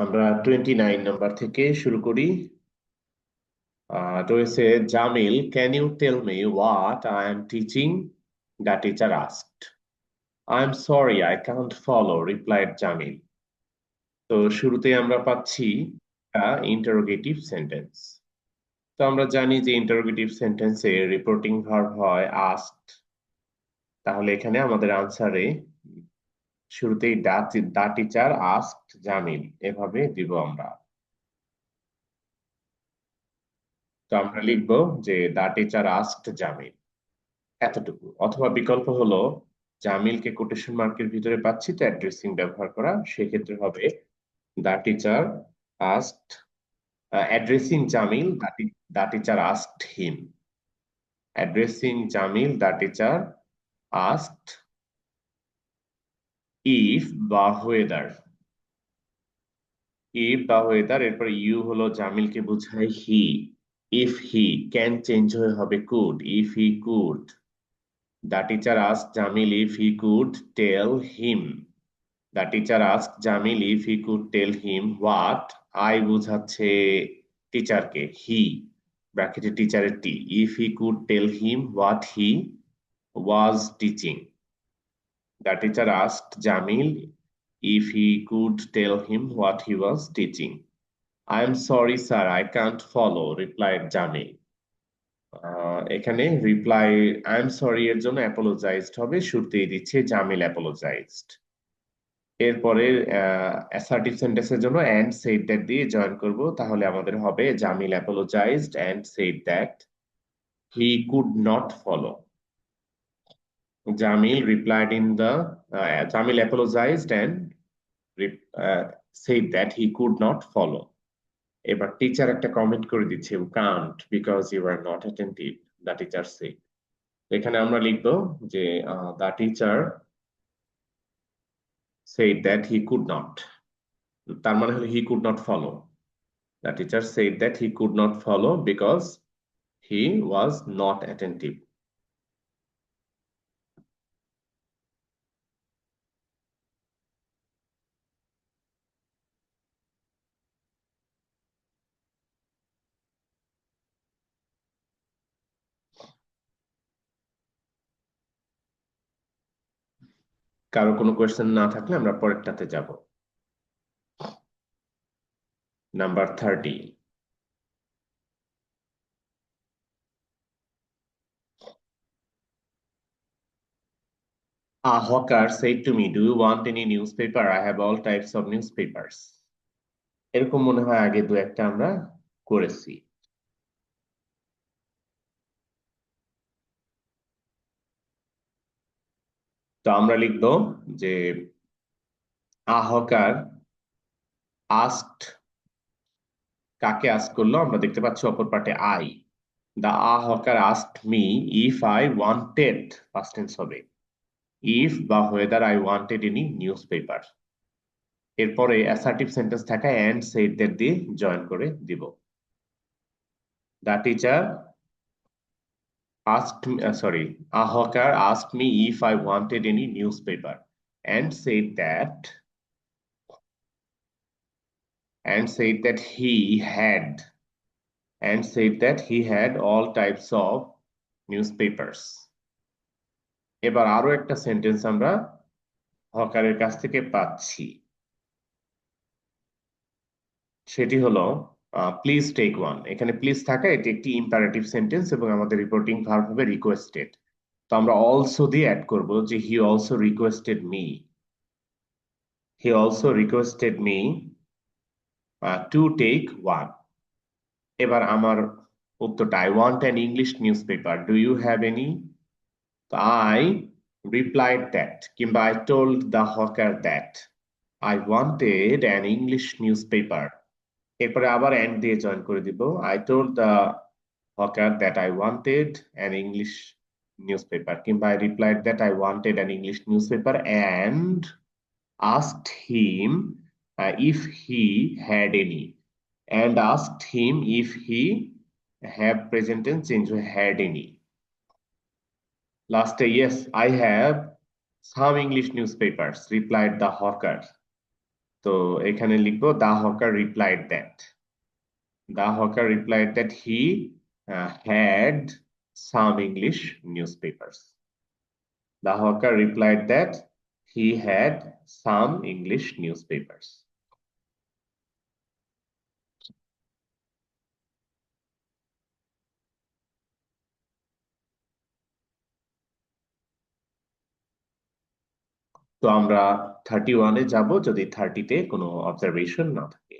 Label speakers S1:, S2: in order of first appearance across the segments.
S1: আমরা 29 নাম্বার থেকে শুরু করি। রয়েছে Jamil, can you tell me what I am teaching? The teacher asked. I am sorry I can't follow, replied Jamil. তো শুরুতেই আমরা পাচ্ছি ইন্টারোগেটিভ সেন্টেন্স। তো আমরা জানি যে ইন্টারোগেটিভ সেন্টেন্সে রিপোর্টিং ভার্ব হয় আস্কড। তাহলে এখানে আমাদের আনসারে শুরুতেই দা টিচার আস্কড জামিল এভাবে দিব আমরা। তো আমরা লিখবো যে দা টিচার আস্কড জামিল, এতটুকু। অথবা বিকল্প হলো জামিলকে কোটেশন মার্কের ভিতরে পাচ্ছি, তো অ্যাড্রেসিং ব্যবহার করা, সেক্ষেত্রে হবে the teacher asked, addressing Jamil, the teacher asked him. Addressing Jamil, the teacher asked if বা ওয়েদার। ইফ বা ওয়েদার, এরপর ইউ হলো জামিলকে বোঝায় he. If he, can change হয়ে হবে could, if he could. The teacher asked Jamil if he could tell him. The teacher asked Jamil if he could tell him what I বুঝাচ্ছে টিচারকে, হি ব্র্যাকেটে টিচারের টি, if he could tell him what he was teaching. The teacher asked Jamil if he could tell him what he was teaching. I am sorry sir, I can't follow, replied Jamil. এখানে reply I am sorry এর জন্য apologised হবে, শুরুতেই দিচ্ছে Jamil apologised. এরপরে assertive সেন্টেন্সের জন্য and said that দিয়ে জয়েন করব, তাহলে আমাদের হবে Jamil apologized and said that he could not follow. Jamil replied in the, Jamil apologized and said that he could not follow. এবার টিচার একটা কমেন্ট করে দিচ্ছে, you can't because you are not attentive, the teacher said. এখানে আমরা লিখবো যে the teacher said that he could not, তার মানে হলো he could not follow. The teacher said that he could not follow because he was not attentive. কারো কোনো question না থাকলে আমরা পরেরটাতে যাব। Number 30। A hawker said to me, do you want any newspaper? I have all types of newspapers. এরকম মনে হয় আগে দু একটা আমরা করেছি। তো আমরা লিখবো যে a hawker asked, কাকে আস্ক করলো আমরা দেখতে পাচ্ছি অপর পার্টে I. The a hawker asked me if I wanted, past tense হবে, if বা whether I wanted any newspaper। এরপরে অ্যাসার্টিভ সেন্টেন্স থাকা and said that দিয়ে জয়েন করে দিব। The teacher asked me, a hawker asked me if I wanted any newspaper and said that he had, and said that he had all types of newspapers। এবার আরো একটা sentence আমরা হকারের কাছ থেকে পাচ্ছি, সেটি হলো প্লিজ টেক ওয়ান। এখানে প্লিজ থাকা এটি একটি ইম্পারেটিভ সেন্টেন্স এবং আমাদের রিপোর্টিং ভার্ব হবে রিকোয়েস্টেড। তো আমরা অলসো দিয়ে অ্যাড করব যে he also requested me, he also requested me to take one. এবার আমার উত্তরটা, I want an English newspaper, do you have any? তো আই রিপ্লাইড দ্যাট, কিংবা I told the hawker that I wanted an English newspaper. এরপরে আবার and দিয়ে join করে দিব, I told the hawker that I wanted an English newspaper, কিংবা I replied that I wanted an English newspaper and asked him if he had any, and asked him if he have present tense change হয়ে had any. লাস্টে yes I have some English newspapers, replied the hawker. তো এখানে লিখবো the hawker replied that. The hawker replied that he had some English newspapers. The hawker replied that he had some English newspapers. তো আমরা 31-এ যাব যদি 30-তে কোনো observation না থাকে।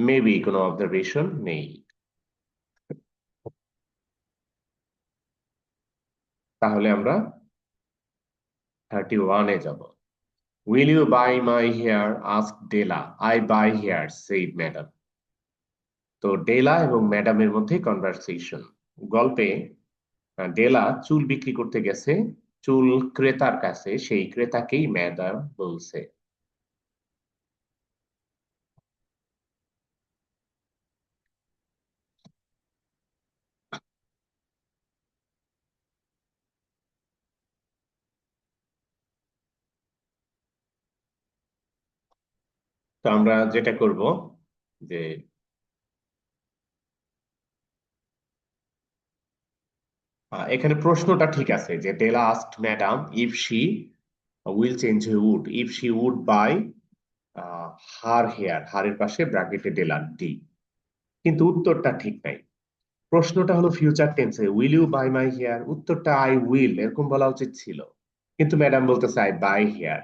S1: মেবি কোনো অবজারভেশন নেই, তাহলে আমরা 31-এ যাব। Will you buy my hair? asked Della. I buy hair, said Madam. তো ডেলা এবং ম্যাডামের মধ্যে কনভারসেশন। গল্পে ডেলা চুল বিক্রি করতে গেছে চুল ক্রেতার কাছে, সেই ক্রেতাকেই ম্যাডাম বলছে। তো আমরা যেটা করব যে এখানে প্রশ্নটা ঠিক আছে যে Della asked madam if she will change would, if she would buy her hair, হারের পাশে ব্র্যাকেটে ডেলা ডি, কিন্তু উত্তরটা ঠিক নাই। প্রশ্নটা হলো ফিউচার টেন্সে, will you buy my hair, উত্তরটা আই উইল এরকম বলা উচিত ছিল, কিন্তু ম্যাডাম বলতেছে আই বাই হেয়ার।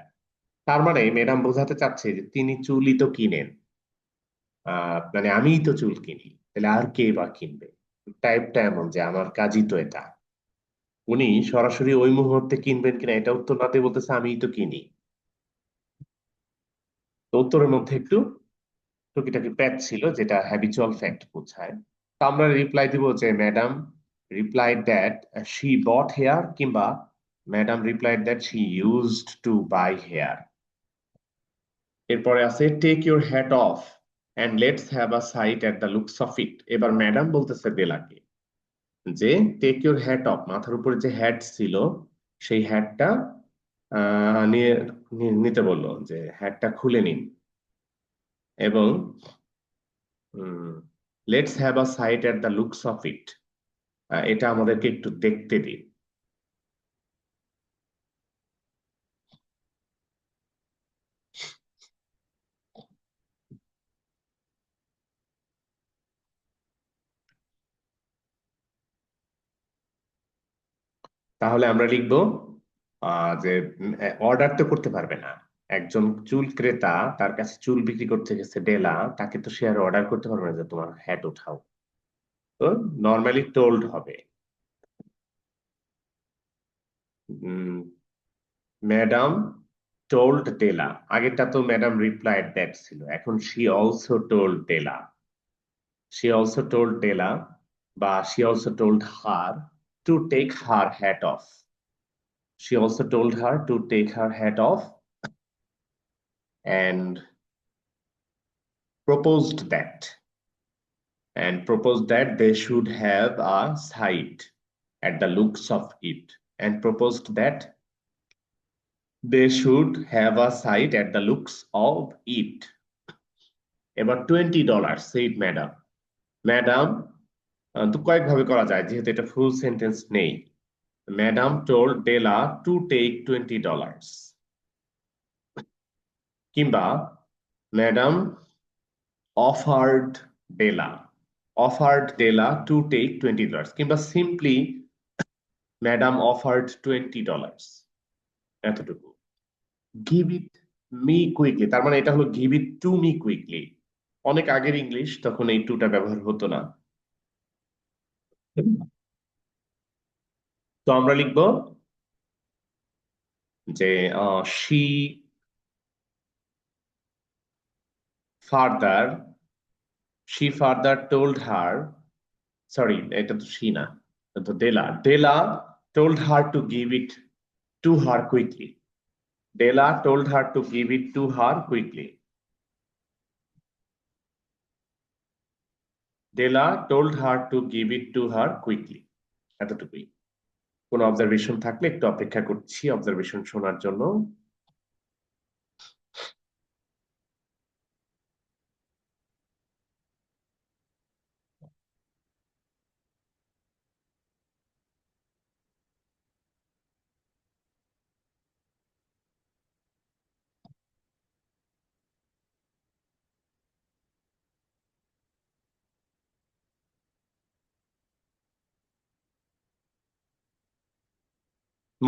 S1: তার মানে ম্যাডাম বোঝাতে চাচ্ছে যে তিনি চুলই তো কিনেন, মানে আমিই তো চুল কিনি, তাহলে আর কে বা কিনবে। টাইপটা এমন যে আমার কাজই তো এটা। উনি সরাসরি ওই মুহূর্তে কিনবেন কিনা এটা উত্তর না দিয়ে বলতেছে আমিই তো কিনি। তো উত্তরের মধ্যে একটু টুকিটাকি প্যাচ ছিল যেটা হ্যাবিচুয়াল ফ্যাক্ট বোঝায়। তো আমরা রিপ্লাই দিব যে madam replied that she bought here, কিংবা madam replied that she used to buy here. এরপরে আছে take your hat off and let's have a sight at the looks of it. এবার madam বলতেছে বেলাকে যে টেক ইউর হ্যাট অফ, মাথার উপরে যে hat ছিল সেই হ্যাটটা নিয়ে নিতে বললো, যে হ্যাটটা খুলে নিন, এবং let's have a sight at the looks of it, এটা আমাদেরকে একটু দেখতে দিন। তাহলে আমরা লিখবো যে অর্ডার তো করতে পারবে না, একজন চুল ক্রেতা তার কাছে চুল বিক্রি করতে গেছে ডেলা, তাকে তো সে আর অর্ডার করতে পারবে না যে তোমার হ্যাট উঠাও। তো নর্মালি টোল্ড হবে। ম্যাডাম টোল্ড ডেলা, আগেরটা তো ম্যাডাম রিপ্লাইড দ্যাট ছিল, এখন she also told Della. She also told Della বা she also told her to take her hat off. She also told her to take her hat off and proposed that proposed that they should have a sight at the looks of it, and proposed that they should have a sight at the looks of it. এবার $20 said madam. Madam তো কয়েকভাবে করা যায় যেহেতু এটা full sentence নেই। Madam told Della to take $20, কিংবা madam offered Della, offered Della to take $20, কিংবা simply madam offered $20, এতটুকু। গিভ ইট মি কুইকলি, তার মানে এটা হলো give it to me quickly. অনেক আগের ইংলিশ, তখন এই টুটা ব্যবহার হতো না। তো আমরা লিখবো যে she further she further told her, sorry এটা তো শি না, এটা তো Della, Della told her to give it to her quickly. Della told her to give it to her quickly. Della told her to give it to her quickly. এতটুকুই। কোন observation থাকলে একটু অপেক্ষা করছি অবজারভেশন শোনার জন্য।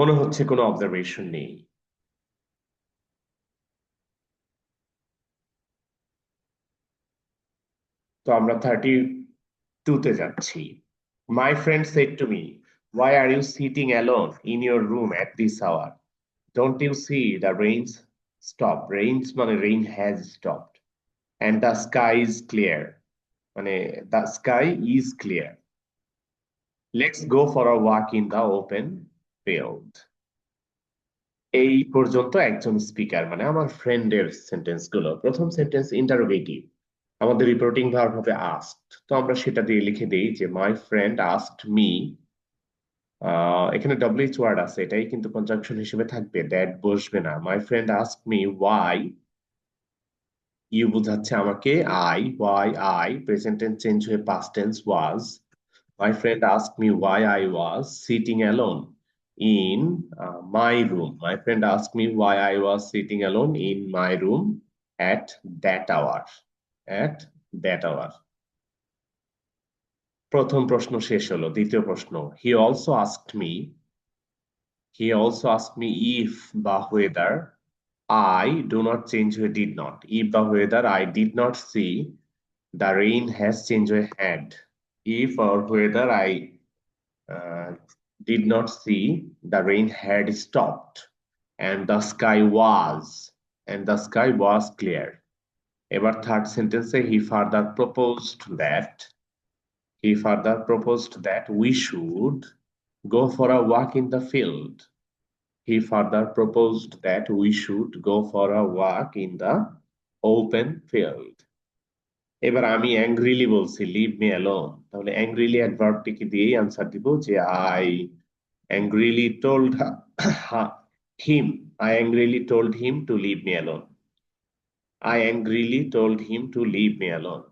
S1: মনে হচ্ছে কোনো অবজারভেশন নেই। তো আমরা 32 তে যাচ্ছি। My friend said to me, why are you sitting alone in your room at this hour? Don't you see the rain's stop? Rains মানে rain has stopped. And the sky is clear. মানে the sky is clear. Let's go for a walk in the open field. এই পর্যন্ত একজন speaker মানে আমার ফ্রেন্ডের sentence গুলো। প্রথম সেন্টেন্স ইন্টারোগেটিভ, আমাদের রিপোর্টিং ভার্ব হবে আস্কড, তো আমরা সেটা দিয়ে লিখে দেই যে মাই ফ্রেন্ড আস্কড মি। এখানে ডব্লিউএইচ ওয়ার্ড আছে, এটাই কিন্তু কনজাংশন হিসেবে থাকবে, দ্যাট বসবে না। My friend asked me why, you বোঝাচ্ছে আমাকে, I why I, present tense change হয়ে past tense was. My friend asked me why I was sitting alone in my room. My friend asked me why I was sitting alone in my room at that hour. At that hour. প্রথম প্রশ্ন শেষ হলো, দ্বিতীয় প্রশ্ন। He also asked me if বা whether I do not change হয়ে did not. If বা whether I did not see the rain has changed হয়ে had. If or whether I uh, did not see the rain had stopped and the sky was clear. এবার third সেন্টেন্সে he further proposed that we should go for a walk in the field. He further proposed that we should go for a walk in the open field. এবার আমি angrily বলছি leave me alone, তাহলে angrily অ্যাডভার্বটিকে দিয়েই answer দিব যে I angrily told him, I angrily told him to leave me alone. I angrily told him to leave me alone.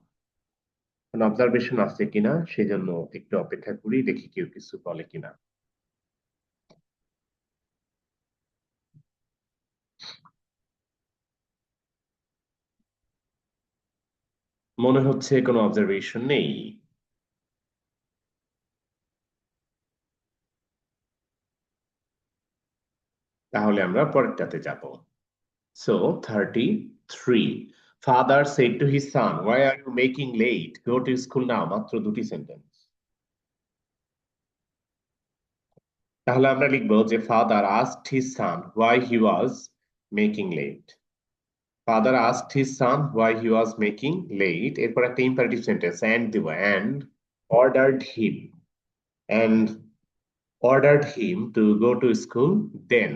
S1: কোন observation আছে কিনা সেজন্য একটু অপেক্ষা করি, দেখি কেউ কিছু বলে কিনা। মনে হচ্ছে কোনো অবজারভেশন নেই। তাহলে আমরা পরেরটাতে যাব। So 33. Father said to his son, why are you making late? Go to school now. মাত্র দুটি সেন্টেন্স। তাহলে আমরা লিখবো যে father asked his son why he was making late. Father asked his son why he was making late. এরপর একটা imperative sentence and দিব, ordered him and ordered him to go to school then.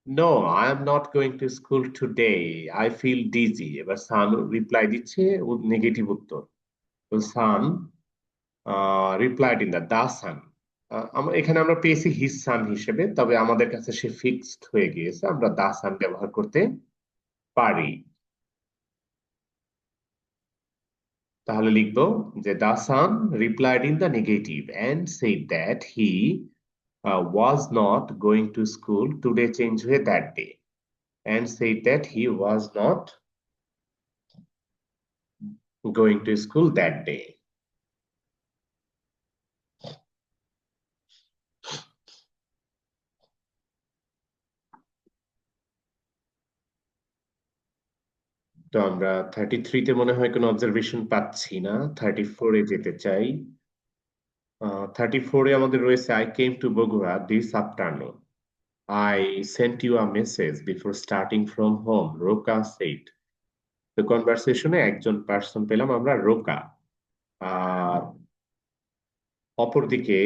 S1: No, I am not going to school today. I feel dizzy. এবার son reply দিচ্ছে negative উত্তর। তো son replied in the son. এখানে আমরা পেয়েছি his son হিসেবে, তবে আমাদের কাছে সে ফিক্সড হয়ে গিয়েছে, আমরা দা সান ব্যবহার করতে পারি। তাহলে লিখবো যে the son replied in the negative and said that he was not going to school today change হয়ে that day, and said that he was not going to school that day. তো আমরা 33-তে মনে হয় কোনো অবজারভেশন পাচ্ছি না, 34-এ যেতে চাই। 34-এ আমাদের রয়েছে I came to Bogota this afternoon. I sent you a message before starting from home, Roka said. তো কনভারসেশনে একজন পার্সন পেলাম আমরা, রোকা। আর অপরদিকে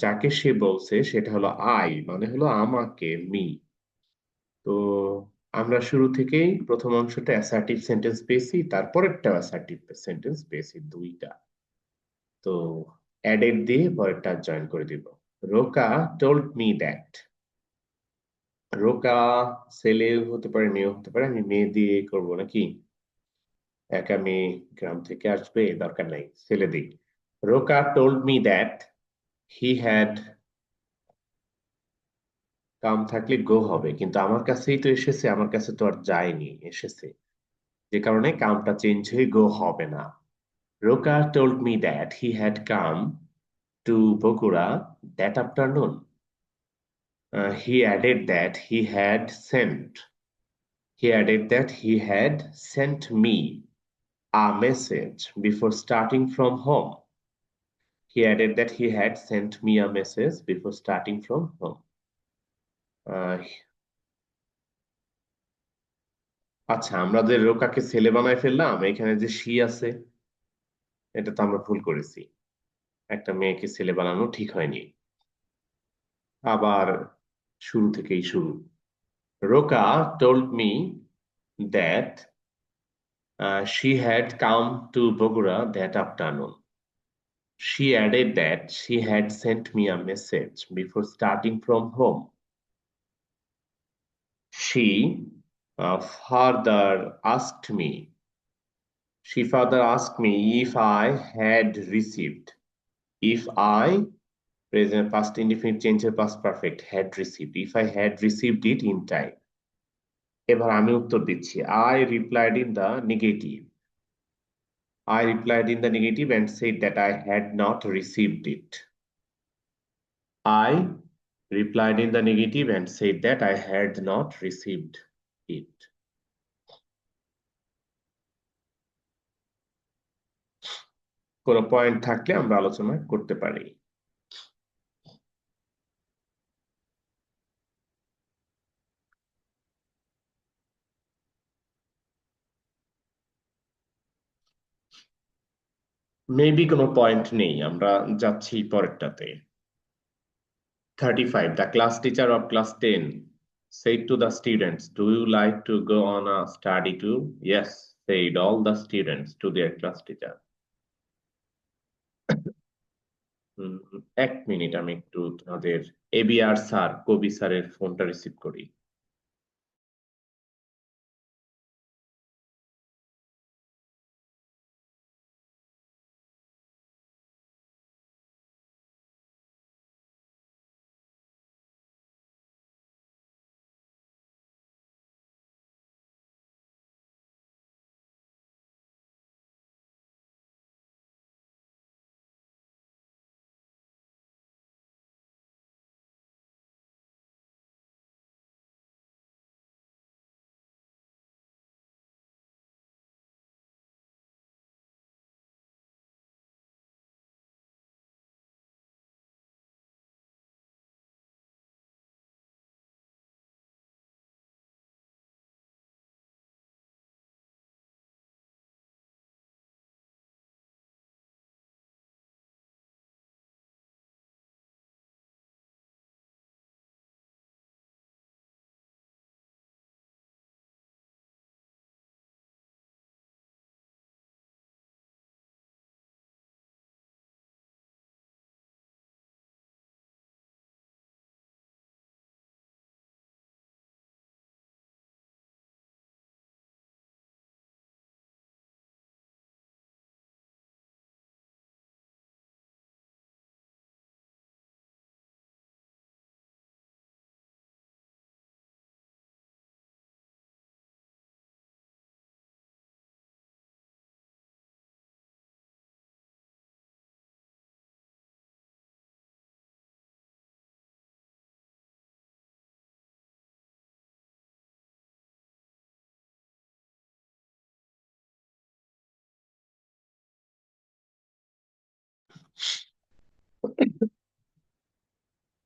S1: যাকে সে বলছে সেটা হলো আই, মানে হলো আমাকে, মি। তো আমরা শুরু থেকেই প্রথম অংশটা অ্যাসার্টিভ সেন্টেন্স পেয়েছি, তারপরেরটা অ্যাসার্টিভ সেন্টেন্স পেয়েছি দুইটা। তো অ্যাডেড দিয়ে পরেরটা জয়েন করে দিব। Roca told me that. Roca ছেলে হতে পারে, মেয়ে হতে পারে, আমি মেয়ে দিয়ে করব নাকি? একা মেয়ে গ্রাম থেকে আসবে, দরকার নাই, ছেলে দিই। রোকা told me that he had, come থাকলে গো হবে, কিন্তু আমার কাছেই তো এসেছে, আমার কাছে তো আর যায়নি, এসেছে, যে কারণে কামটা চেঞ্জ হয়ে গো হবে না। Roka told me that he had come to Bogura that afternoon. He added that he had sent me a message before starting from home. He added that he had sent me a message before starting from home. আহ, আচ্ছা, আমরা যে রোকাকে ছেলে বানায় ফেললাম, এখানে যে she আছে, এটা তো আমরা ভুল করেছি। একটা মেয়েকে ছেলে বানানো ঠিক হয়নি। আবার শুরু থেকেই শুরু। Roca told me that she had come to Bogura that afternoon. She added that she had sent me a message before starting from home. She further asked me, she further asked me if I had received. If I, present past indefinite change past perfect, had received. If I had received it in time. এবার আমি উত্তর দিচ্ছি। I replied in the negative. I replied in the negative and said that I had not received it. I replied in the negative and said that I had not received it. কোনো point থাকলে আমরা আলোচনা করতে পারি। Maybe কোনো point নেই, আমরা যাচ্ছি পরেরটাতে। 35, the class teacher of class 10 said to the students, do you like to go on a study tour? Yes, said all the students to their class teacher. এক মিনিট, আমি একটু তোমাদের এবিআর স্যার, কবি স্যারের ফোনটা রিসিভ করি।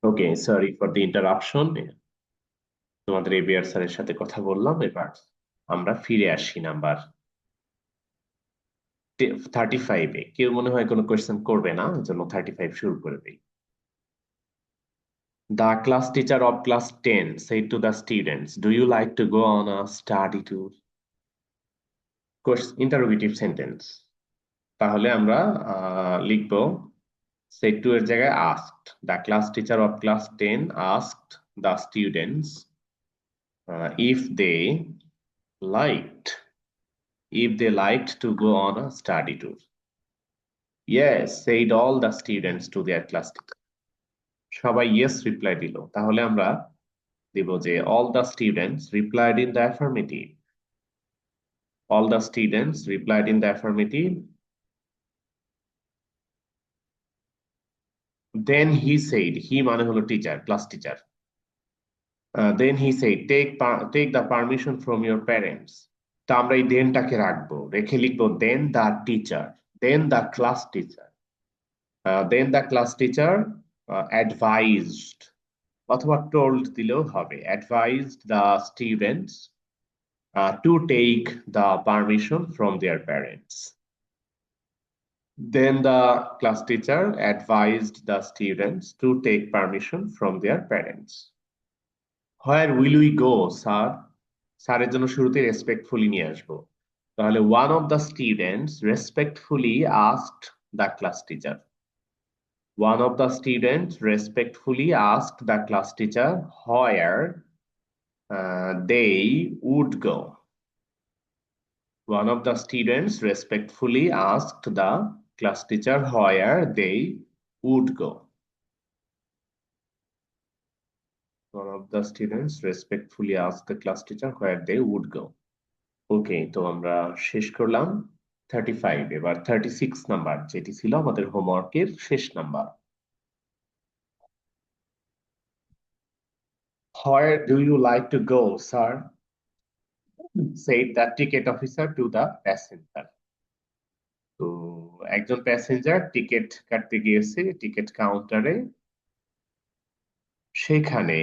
S1: ওকে, sorry for the interruption. তোমাদের ABR স্যারের সাথে কথা বললাম, এবার আমরা ফিরে আসি নাম্বার 35-এ। কেউ মনে হয় কোনো কোয়েশ্চেন করবে না, এই জন্য 35 শুরু করে দিই। The class teacher of class 10 said to the students, "Do you like to go on a study tour?" Interrogative sentence. তাহলে আমরা লিখব said to এর জায়গায় asked. The class teacher of class 10 asked the students if they liked to go on a study tour. Yes, said all the students to their class teacher. সবাই yes reply দিল, তাহলে আমরা দিব যে all the students replied in the affirmative. All the students replied in the affirmative. Then he said, he মানে হলো teacher, class teacher. Then he said, take the permission from your parents. তা আমরা এই দেনটাকে রাখবো, রেখে লিখবো then the teacher, then the class teacher, then the class teacher advised অথবা told দিলেও হবে, advised the students to take the permission from their parents. Then the class teacher advised the students to take permission from their parents. Where will we go, sir? স্যারের জন্য শুরুতে respectfully নিয়ে আসবো, তাহলে one of the students respectfully asked the class teacher. One of the students respectfully asked the class teacher where they would go. One of the students respectfully asked the class teacher where they would go. One of the students respectfully asked the class teacher where they would go. ওকে, তো আমরা শেষ করলাম 35। এবার 36 number, যেটি ছিল আমাদের হোমওয়ার্কের শেষ number. Where do you like to go, sir? Said the ticket officer to the passenger. তো একজন প্যাসেঞ্জার টিকিট কাটতে গিয়েছে টিকিট কাউন্টারে, সেখানে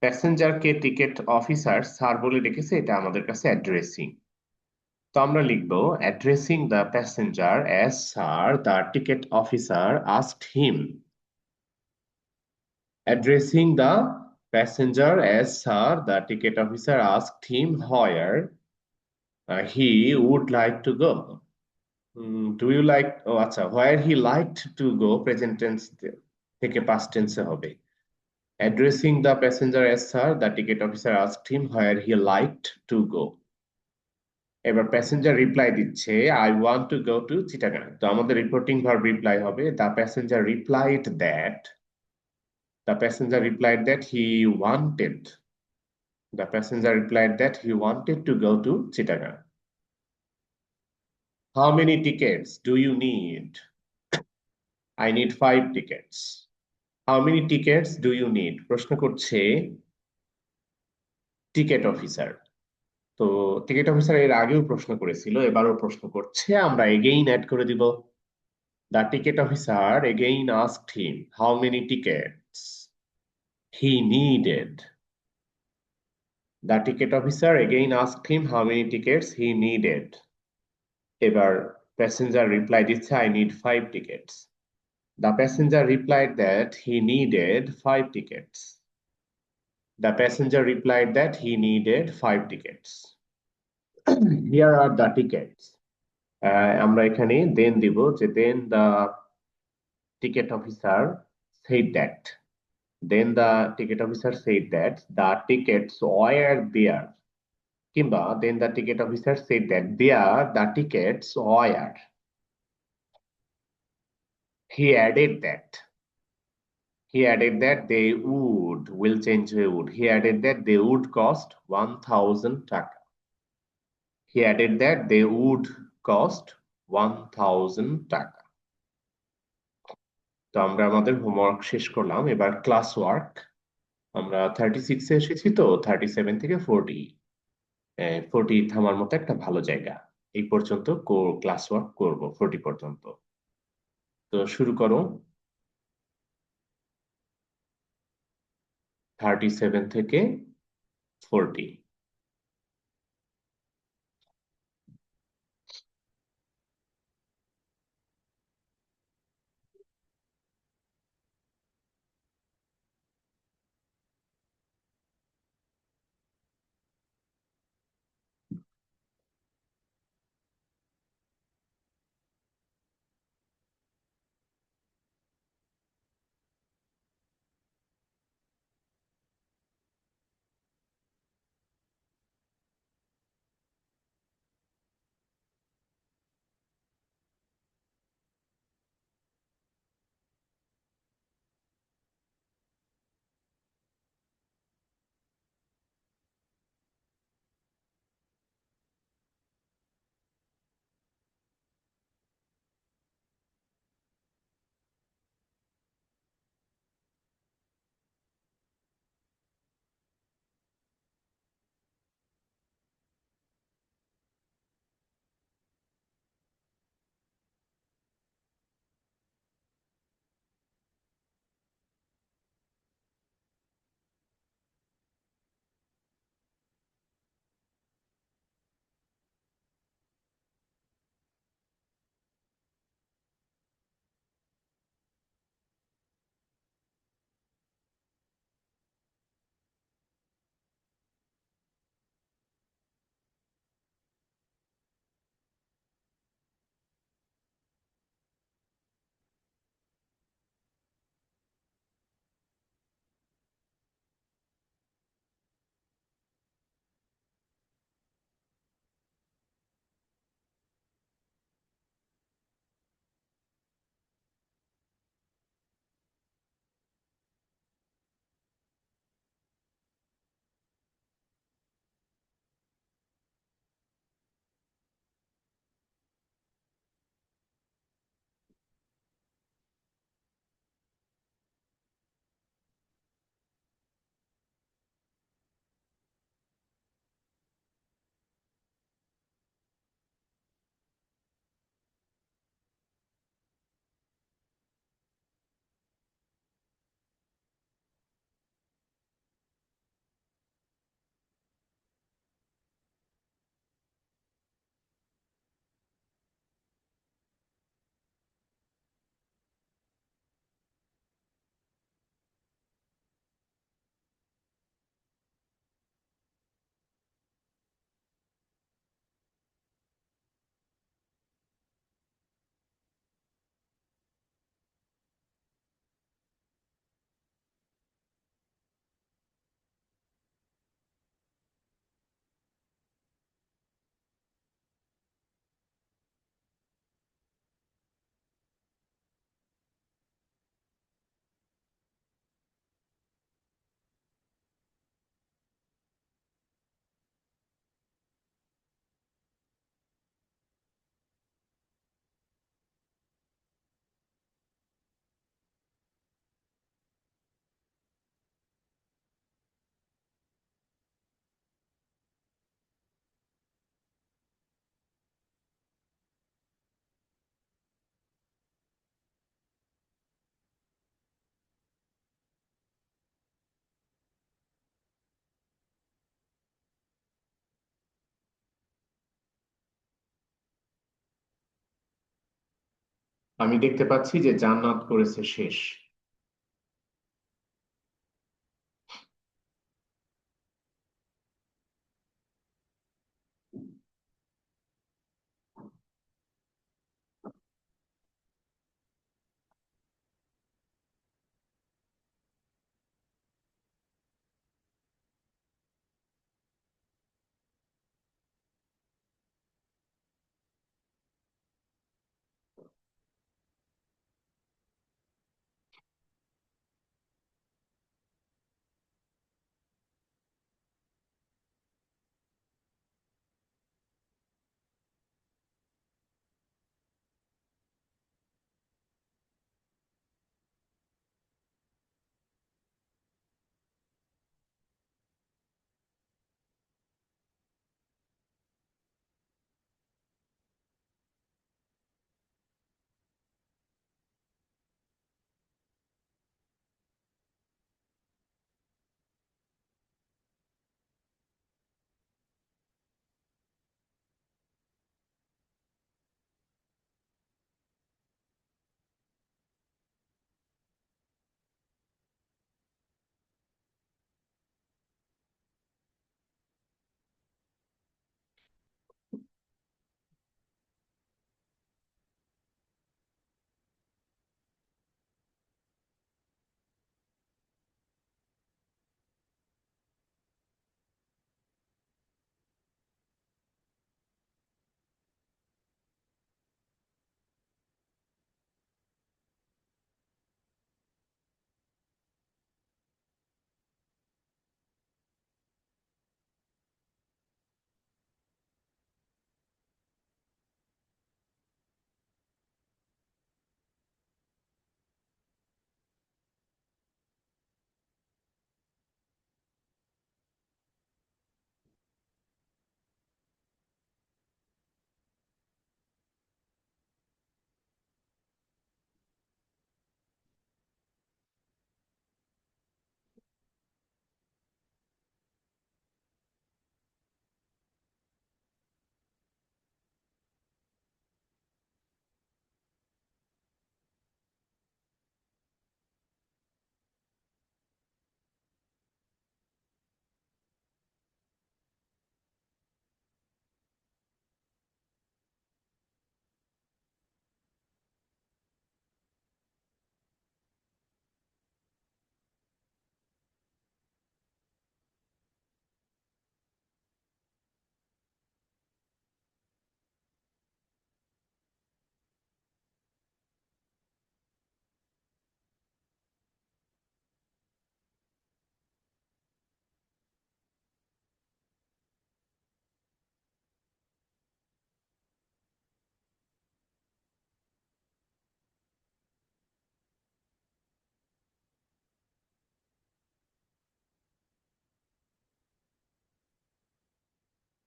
S1: প্যাসেঞ্জারকে টিকিট অফিসার স্যার বলে ডেকেছে, এটা আমাদের কাছে অ্যাড্রেসিং। তো আমরা লিখবো addressing the passenger as sir the ticket officer asked him. Addressing the passenger as sir, the ticket officer asked him where he would like to go. Do you like, oh আচ্ছা, where he liked to go present tense থেকে past tense এ হবে। Addressing the passenger as sir, the ticket officer asked him where he liked to go. এবার passenger reply দিচ্ছে I want to go to Chittagong. তো আমাদের reporting verb reply হবে the passenger replied that he wanted. The passenger replied that he wanted to go to Chittagong. How many tickets do you need? I need 5 tickets. How many tickets do you need? প্রশ্ন করছে ticket officer. তো ticket officer এর আগেও প্রশ্ন করেছিল, এবারও প্রশ্ন করছে, আমরা এগেইন অ্যাড করে দিব। The ticket officer again asked him how many tickets he needed. The ticket officer again asked him how many tickets he needed. এবার প্যাসেঞ্জার রিপ্লাই দিচ্ছে I need 5 tickets. The passenger replied that he needed 5 tickets. The passenger replied that he needed 5 tickets. Here are the tickets. আমরা এখানে then দিব যে then the ticket officer said that. Then the ticket officer said that the tickets were there. কিংবা then the ticket officer said that there the tickets were. He added that they would, will change হয়ে would. He added that they would cost 1000 টাকা. He added that they would cost 1000 টাকা। তো আমরা আমাদের homework শেষ করলাম, এবার class work. আমরা 36 এ এসেছি, তো 37 থেকে 40 থামার মতো একটা ভালো জায়গা। এই পর্যন্ত ক্লাস ওয়ার্ক করব 40 পর্যন্ত। তো শুরু করো 37 থেকে 40। আমি দেখতে পাচ্ছি যে জান্নাত করেছে শেষ।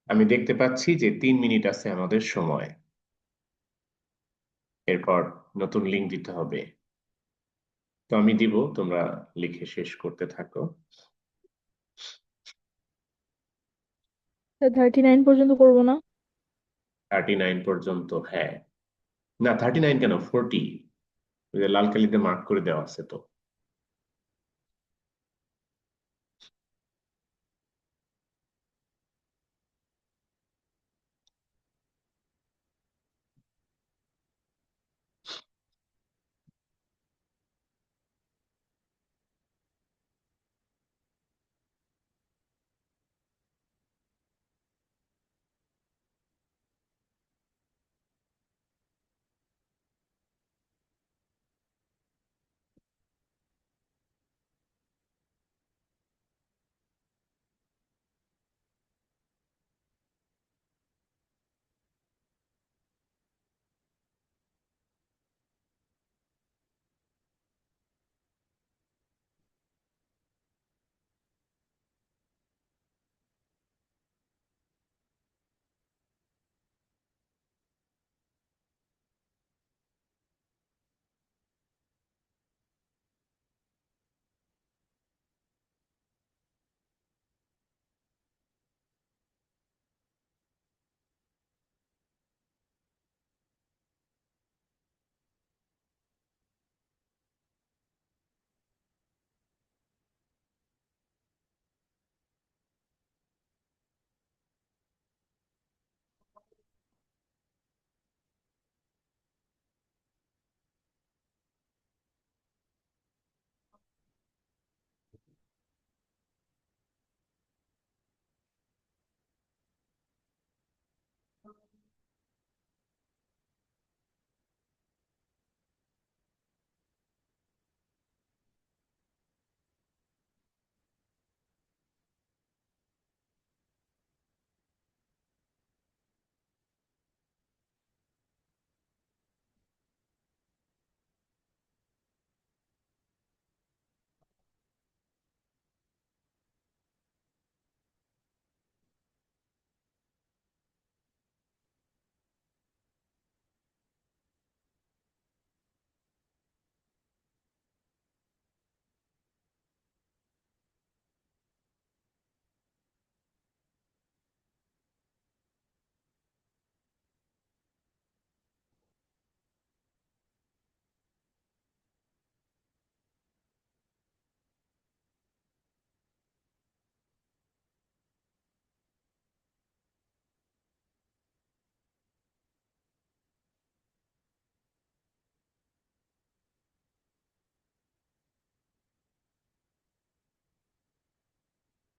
S1: আমি দেখতে পাচ্ছি যে 3 মিনিট আছে আমাদের সময়। এরপর নতুন লিঙ্ক দিতে হবে। তো আমি দিব, তোমরা লিখে শেষ করতে থাকো।
S2: 39 পর্যন্ত করবো না?
S1: 39 পর্যন্ত, হ্যাঁ। না, 39 কেন, 40। ওই যে লাল কালিতে মার্ক করে দেওয়া আছে তো।